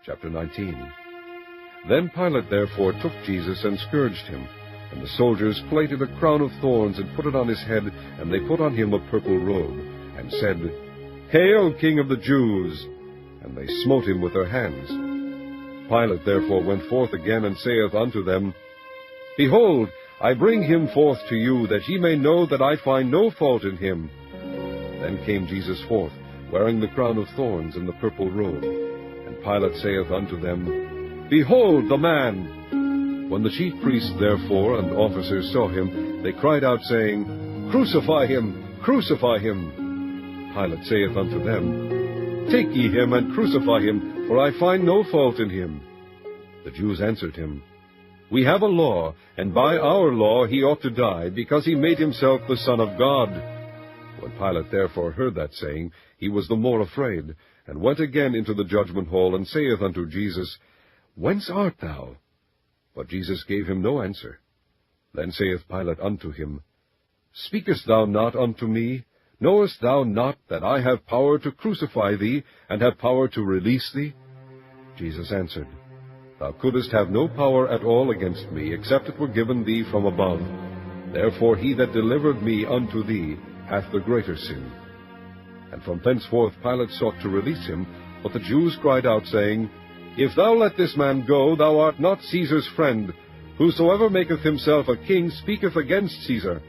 Chapter 19. Then Pilate therefore took Jesus and scourged him. And the soldiers plaited a crown of thorns and put it on his head, and they put on him a purple robe, and said, Hail, King of the Jews! And they smote him with their hands. Pilate therefore went forth again, and saith unto them, Behold, I bring him forth to you, that ye may know that I find no fault in him. Then came Jesus forth, wearing the crown of thorns and the purple robe. And Pilate saith unto them, Behold the man! When the chief priests therefore and officers saw him, they cried out, saying, Crucify him! Crucify him! Pilate saith unto them, Take ye him, and crucify him, for I find no fault in him. The Jews answered him, We have a law, and by our law he ought to die, because he made himself the Son of God. When Pilate therefore heard that saying, he was the more afraid, and went again into the judgment hall, and saith unto Jesus, Whence art thou? But Jesus gave him no answer. Then saith Pilate unto him, Speakest thou not unto me? Knowest thou not that I have power to crucify thee, and have power to release thee? Jesus answered, Thou couldest have no power at all against me, except it were given thee from above. Therefore he that delivered me unto thee hath the greater sin. And from thenceforth Pilate sought to release him, but the Jews cried out, saying, If thou let this man go, thou art not Caesar's friend. Whosoever maketh himself a king speaketh against Caesar.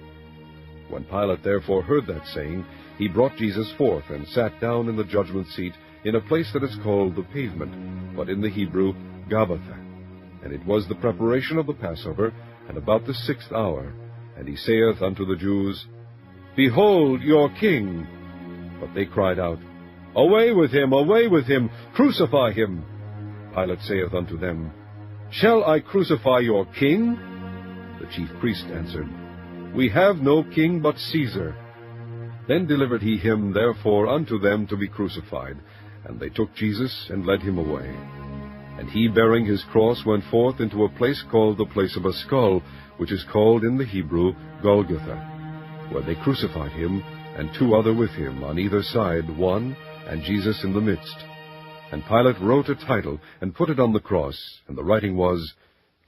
When Pilate therefore heard that saying, he brought Jesus forth, and sat down in the judgment seat, in a place that is called the Pavement, but in the Hebrew, Gabbatha. And it was the preparation of the Passover, and about the 6th hour. And he saith unto the Jews, Behold your king! But they cried out, Away with him, crucify him! Pilate saith unto them, Shall I crucify your king? The chief priest answered, We have no king but Caesar. Then delivered he him therefore unto them to be crucified. And they took Jesus, and led him away. And he, bearing his cross, went forth into a place called the place of a skull, which is called in the Hebrew Golgotha, where they crucified him, and two other with him, on either side one, and Jesus in the midst. And Pilate wrote a title, and put it on the cross, and the writing was,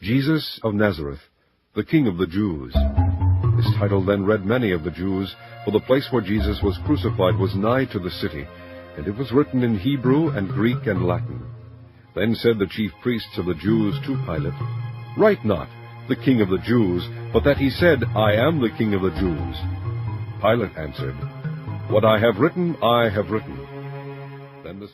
Jesus of Nazareth, the King of the Jews. This title then read many of the Jews, for the place where Jesus was crucified was nigh to the city, and it was written in Hebrew and Greek and Latin. Then said the chief priests of the Jews to Pilate, Write not, the King of the Jews, but that he said, I am the King of the Jews. Pilate answered, What I have written, I have written. Then the